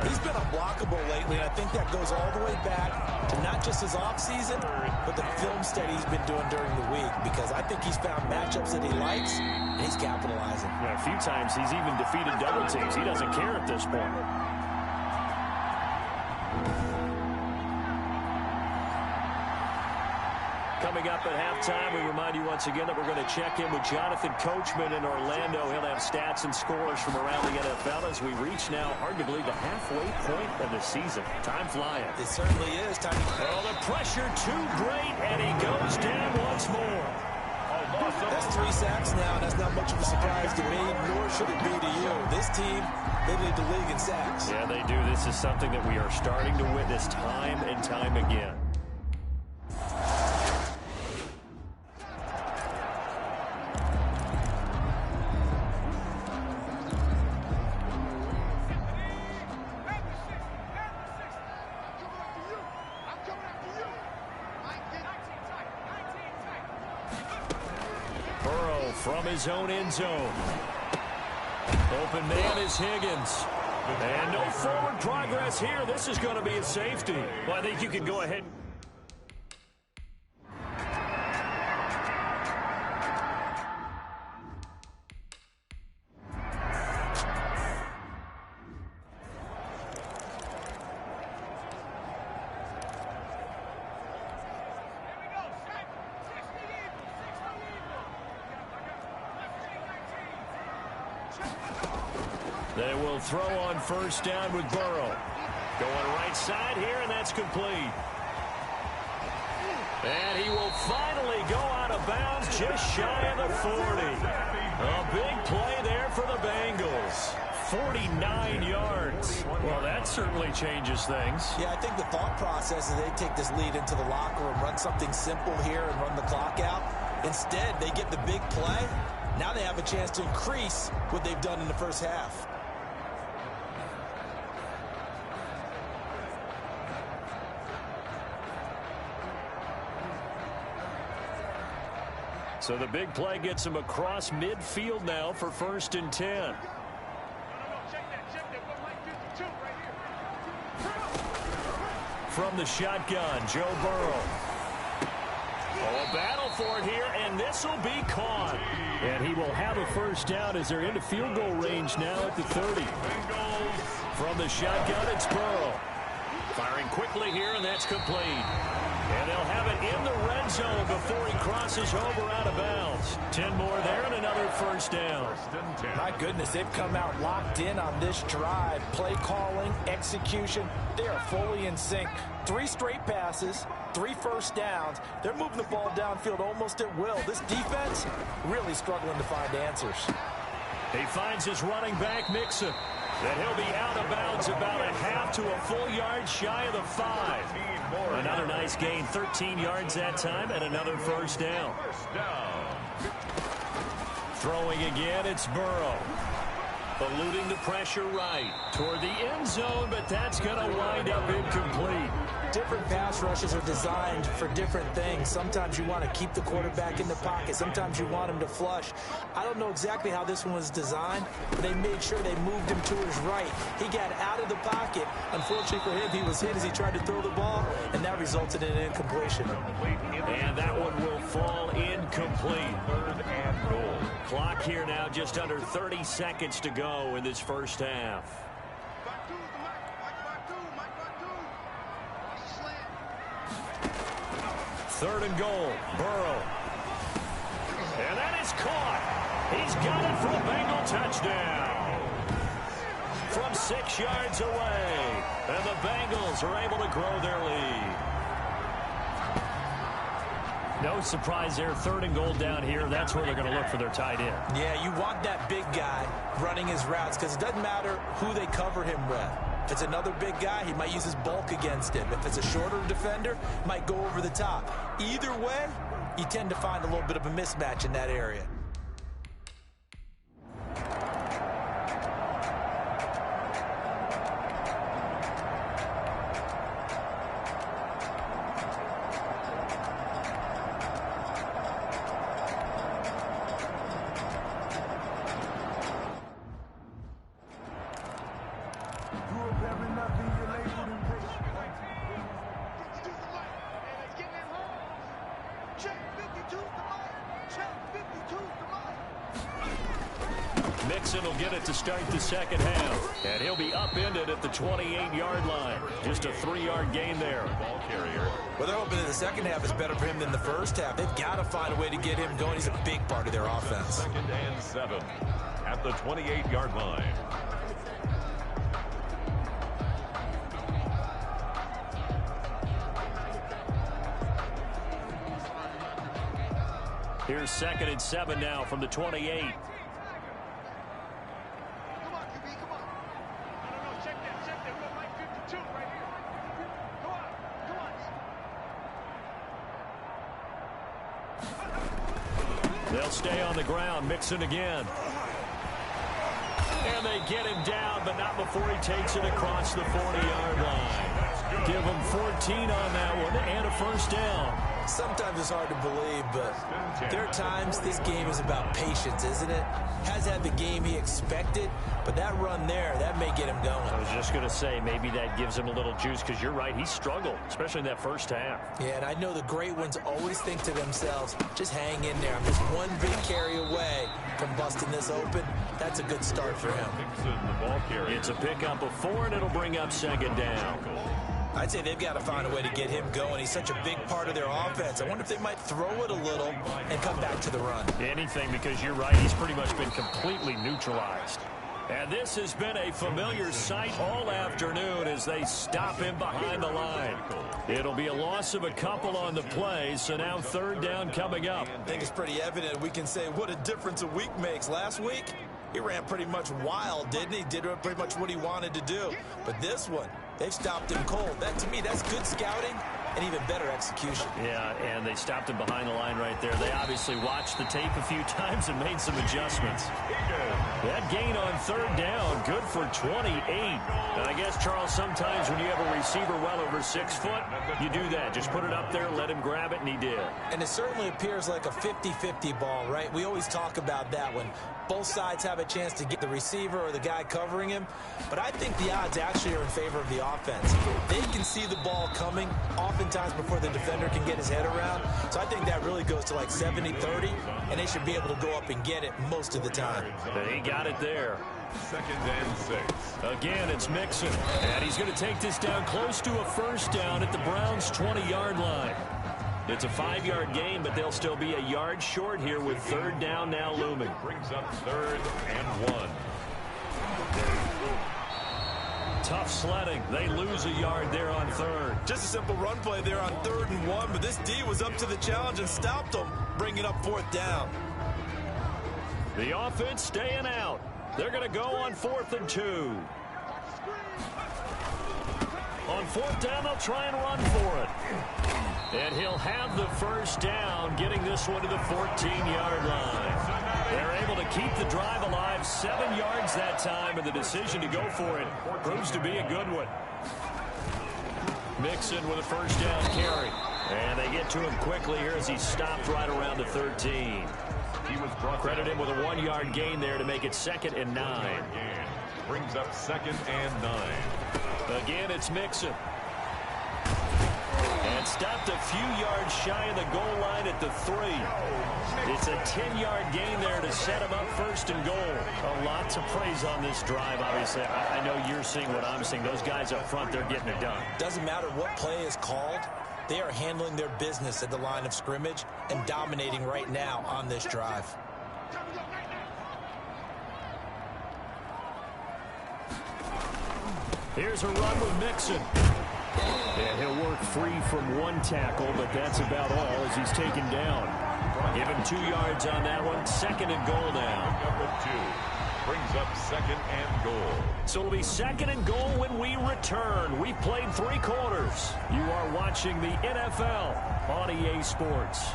He's been unblockable lately, and I think that goes all the way back to not just his offseason, but the film study he's been doing during the week, because I think he's found matchups that he likes, and he's capitalizing. Yeah, a few times he's even defeated double teams. He doesn't care at this point. Coming up at halftime, we remind you once again that we're going to check in with Jonathan Coachman in Orlando. He'll have stats and scores from around the NFL as we reach now, arguably, the halfway point of the season. Time flying. It certainly is. Time. Oh, the pressure too great, and he goes down once more. That's 3 sacks now, and that's not much of a surprise to me, nor should it be to you. This team, they lead the league in sacks. Yeah, they do. This is something that we are starting to witness time and time again. From his own end zone. Open man is Higgins. And no forward progress here. This is going to be a safety. Well, I think you can go ahead. They will throw on first down with Burrow. Going right side here, and that's complete. And he will finally go out of bounds just shy of the 40. A big play there for the Bengals. 49 yards. Well, that certainly changes things. Yeah, I think the thought process is they take this lead into the locker room, run something simple here and run the clock out. Instead, they get the big play. Now they have a chance to increase what they've done in the first half. So the big play gets him across midfield now for 1st and 10. From the shotgun, Joe Burrow. Oh, a battle for it here, and this will be caught. And he will have a first down as they're into field goal range now at the 30. From the shotgun, it's Burrow. Firing quickly here, and that's complete. And they'll have it in the red zone before he crosses over out of bounds. 10 more there and another first down. My goodness, they've come out locked in on this drive. Play calling, execution, they are fully in sync. 3 straight passes, 3 first downs. They're moving the ball downfield almost at will. This defense really struggling to find answers. He finds his running back, Mixon. And he'll be out of bounds about a half to a full yard shy of the 5. Another nice gain, 13 yards that time, and another first down. Throwing again, it's Burrow. Eluding the pressure right toward the end zone, but that's going to wind up incomplete. Different pass rushes are designed for different things. Sometimes you want to keep the quarterback in the pocket. Sometimes you want him to flush. I don't know exactly how this one was designed, but they made sure they moved him to his right. He got out of the pocket. Unfortunately for him, he was hit as he tried to throw the ball, and that resulted in an incompletion. And that one will fall incomplete. 3rd and goal. Clock here now, just under 30 seconds to go in this first half. 3rd and goal, Burrow. And that is caught. He's got it for a Bengal touchdown. From 6 yards away. And the Bengals are able to grow their lead. No surprise there, 3rd and goal down here. That's where they're going to look for their tight end. Yeah, you want that big guy running his routes because it doesn't matter who they cover him with. If it's another big guy, he might use his bulk against him. If it's a shorter defender, he might go over the top. Either way, you tend to find a little bit of a mismatch in that area. Mixon will get it to start the second half. And he'll be upended at the 28-yard line. Just a 3-yard gain there. Ball carrier. Well, they're hoping that the second half is better for him than the first half. They've got to find a way to get him going. He's a big part of their offense. 2nd and 7 at the 28-yard line. Here's 2nd and 7 now from the 28. They'll stay on the ground. Mixon again. And they get him down, but not before he takes it across the 40-yard line. Give him 14 on that one and a first down. Sometimes it's hard to believe, but there are times this game is about patience, isn't it? Has had the game he expected, but that run there, that may get him going. I was just going to say, maybe that gives him a little juice, because you're right, he struggled, especially in that first half. Yeah, and I know the great ones always think to themselves, just hang in there. I'm just one big carry away from busting this open. That's a good start for him. The ball carrier. It's a pickup of 4, and it'll bring up 2nd down. I'd say they've got to find a way to get him going. He's such a big part of their offense. I wonder if they might throw it a little and come back to the run. Anything, because you're right, he's pretty much been completely neutralized. And this has been a familiar sight all afternoon as they stop him behind the line. It'll be a loss of a couple on the play, so now 3rd down coming up. I think it's pretty evident we can say what a difference a week makes. Last week, he ran pretty much wild, didn't he? Did pretty much what he wanted to do. But this one, they've stopped him cold. That, to me, that's good scouting and even better execution. Yeah, and they stopped him behind the line right there. They obviously watched the tape a few times and made some adjustments. That gain on 3rd down, good for 28. And I guess, Charles, sometimes when you have a receiver well over 6 foot, you do that. Just put it up there, let him grab it, and he did. And it certainly appears like a 50-50 ball, right? We always talk about that when both sides have a chance to get the receiver or the guy covering him. But I think the odds actually are in favor of the offense. They can see the ball coming oftentimes before the defender can get his head around. So I think that really goes to like 70-30, and they should be able to go up and get it most of the time. He got it there. 2nd and 6. Again, it's Mixon. And he's going to take this down close to a first down at the Browns' 20-yard line. It's a 5-yard gain, but they'll still be a yard short here with 3rd down now looming. Brings up 3rd and 1. Tough sledding. They lose a yard there on 3rd. Just a simple run play there on 3rd and 1, but this D was up to the challenge and stopped them, bringing up 4th down. The offense staying out. They're going to go on 4th and 2. On 4th down, they'll try and run for it. And he'll have the first down, getting this one to the 14-yard line. They're able to keep the drive alive, 7 yards that time, and the decision to go for it proves to be a good one. Mixon with a first down carry. And they get to him quickly here as he stopped right around the 13. He was Credit him with a 1-yard gain there to make it 2nd and 9. Brings up 2nd and 9. Again, it's Mixon. And stopped a few yards shy of the goal line at the 3. It's a 10-yard gain there to set him up 1st and goal. A lot to praise on this drive, obviously. I know you're seeing what I'm seeing. Those guys up front, they're getting it done. Doesn't matter what play is called. They are handling their business at the line of scrimmage and dominating right now on this drive. Here's a run with Mixon. And he'll work free from 1 tackle, but that's about all as he's taken down. Give him 2 yards on that one. 2nd and goal now. Number 2 brings up 2nd and goal. So it'll be 2nd and goal when we return. We've played 3 quarters. You are watching the NFL on EA Sports.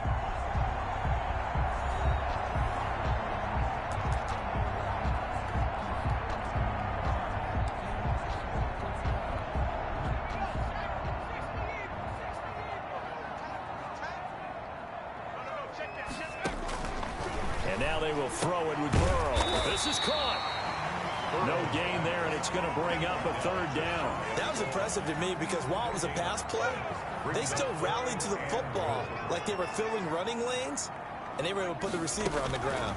And now they will throw it with Burrow. This is caught. No gain there, and it's going to bring up a 3rd down. That was impressive to me because while it was a pass play, they still rallied to the football like they were filling running lanes, and they were able to put the receiver on the ground.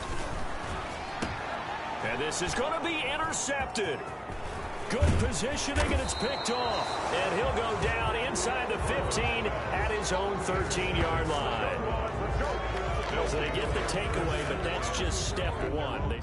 And this is going to be intercepted. Good positioning, and it's picked off. And he'll go down inside the 15 at his own 13-yard line. So they get the takeaway, but that's just step 1.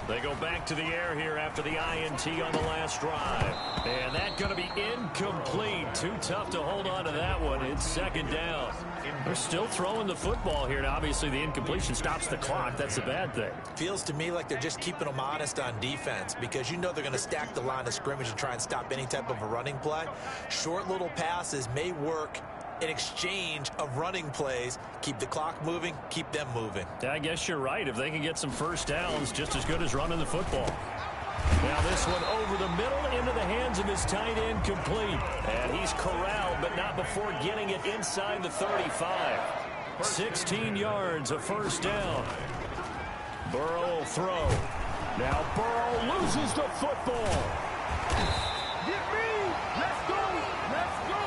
They go back to the air here after the INT on the last drive. And that's going to be incomplete. Too tough to hold on to that one. It's 2nd down. They're still throwing the football here. Now, obviously, the incompletion stops the clock. That's the bad thing. Feels to me like they're just keeping them honest on defense because you know they're going to stack the line of scrimmage and try and stop any type of a running play. Short little passes may work in exchange of running plays. Keep the clock moving, keep them moving. I guess you're right. If they can get some first downs, just as good as running the football. Now this one over the middle into the hands of his tight end, complete. And he's corralled, but not before getting it inside the 35. 16 yards, a first down. Burrow will throw. Now Burrow loses the football. Get me! Let's go! Let's go!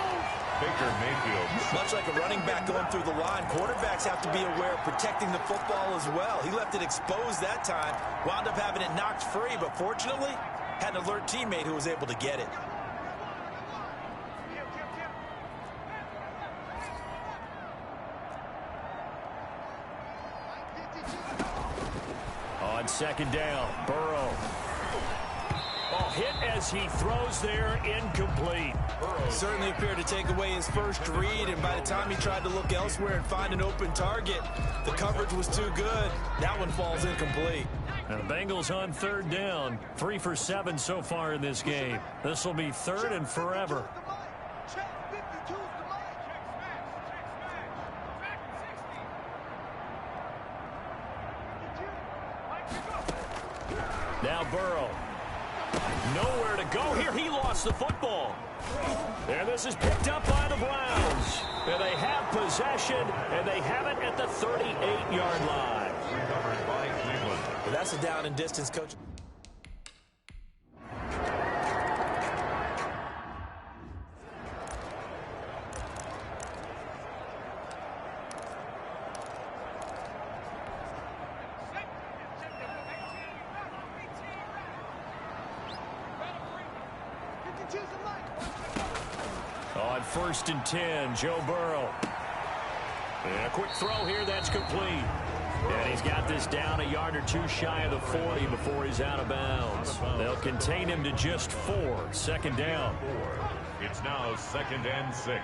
Baker Mayfield. Much like a running back going through the line, quarterbacks have to be aware of protecting the football as well. He left it exposed that time, wound up having it knocked free, but fortunately, had an alert teammate who was able to get it. On 2nd down, Burrow. Oh, hit as he throws there, incomplete. Certainly appeared to take away his first read, and by the time he tried to look elsewhere and find an open target, the coverage was too good. That one falls incomplete. And the Bengals on 3rd down. 3 for 7 so far in this game. This will be 3rd and forever. Now Burrow. Nowhere to go here. He lost the football. And this is picked up by the Browns. And they have possession, and they have it at the 38-yard line. Recovered by Cleveland. Well, that's a down and distance, coach. On 1st and 10, Joe Burrow. And a quick throw here, that's complete. And he's got this down a yard or two shy of the 40 before he's out of bounds. They'll contain him to just 4. Second down. It's now 2nd and 6.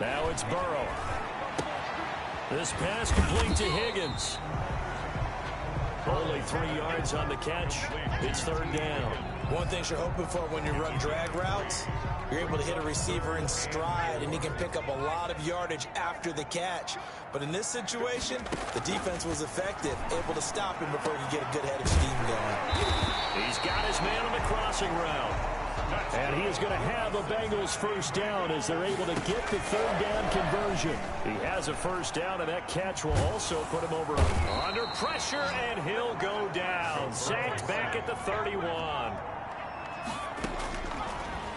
Now it's Burrow. This pass complete to Higgins. Only 3 yards on the catch. It's 3rd down. One thing you're hoping for when you run drag routes, you're able to hit a receiver in stride, and he can pick up a lot of yardage after the catch. But in this situation, the defense was effective, able to stop him before he could get a good head of steam going. He's got his man on the crossing route. And he is going to have a Bengals first down as they're able to get the 3rd down conversion. He has a first down, and that catch will also put him over under pressure, and he'll go down. Sacked back at the 31.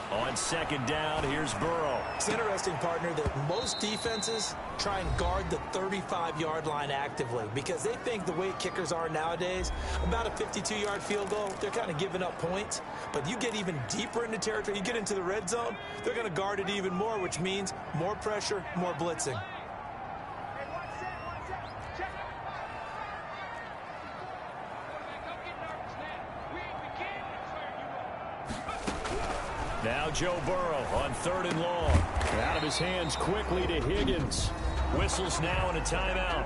On 2nd down, here's Burrow. It's interesting, partner, that most defenses try and guard the 35-yard line actively because they think the way kickers are nowadays, about a 52-yard field goal, they're kind of giving up points. But you get even deeper into territory, you get into the red zone, they're going to guard it even more, which means more pressure, more blitzing. Now Joe Burrow on 3rd and long. Out of his hands quickly to Higgins. Whistles now in a timeout.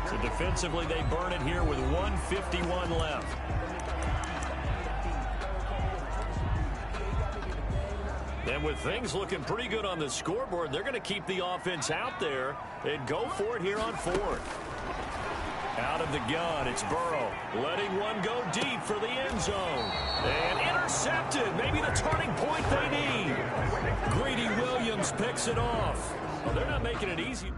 So defensively they burn it here with 1:51 left. And with things looking pretty good on the scoreboard, they're going to keep the offense out there and go for it here on 4th. Out of the gun, it's Burrow, letting one go deep for the end zone. And intercepted, maybe the turning point they need. Greedy Williams picks it off. Well, they're not making it easy.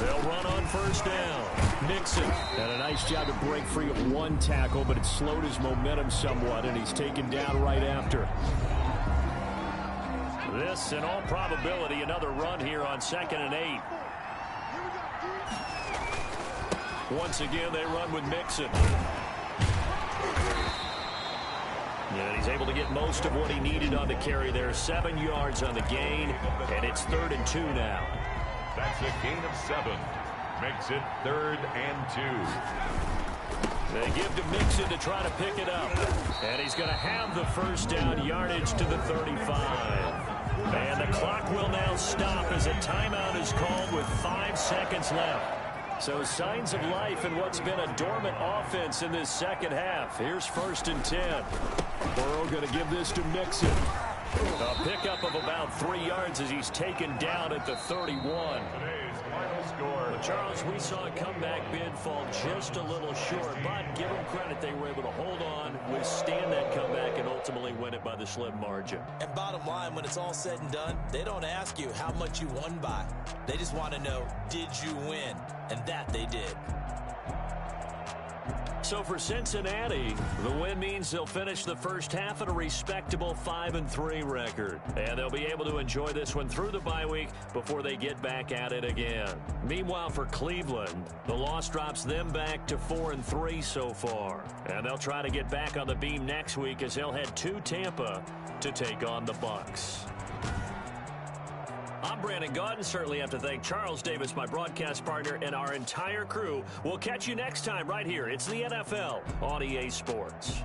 They'll run on first down. Mixon had a nice job to break free of one tackle, but it slowed his momentum somewhat, and he's taken down right after. This, in all probability, another run here on 2nd and 8. Once again, they run with Mixon. And he's able to get most of what he needed on the carry there. 7 yards on the gain, and it's 3rd and 2 now. That's a gain of 7. Makes it 3rd and 2. They give to Mixon to try to pick it up. And he's going to have the first down, yardage to the 35. And the clock will now stop as a timeout is called with 5 seconds left. So signs of life in what's been a dormant offense in this second half. Here's 1st and 10. Burrow going to give this to Mixon. A pickup of about 3 yards as he's taken down at the 31. Today's final score. But Charles, we saw a comeback bid fall just a little short, but give them credit, they were able to hold on, withstand that comeback, and ultimately win it by the slim margin. And bottom line, when it's all said and done, they don't ask you how much you won by. They just want to know, did you win? And that they did. So for Cincinnati, the win means they'll finish the first half at a respectable 5-3 record. And they'll be able to enjoy this one through the bye week before they get back at it again. Meanwhile, for Cleveland, the loss drops them back to 4-3 so far. And they'll try to get back on the beam next week as they'll head to Tampa to take on the Bucs. I'm Brandon Gaudin. Certainly have to thank Charles Davis, my broadcast partner, and our entire crew. We'll catch you next time right here. It's the NFL on EA Sports.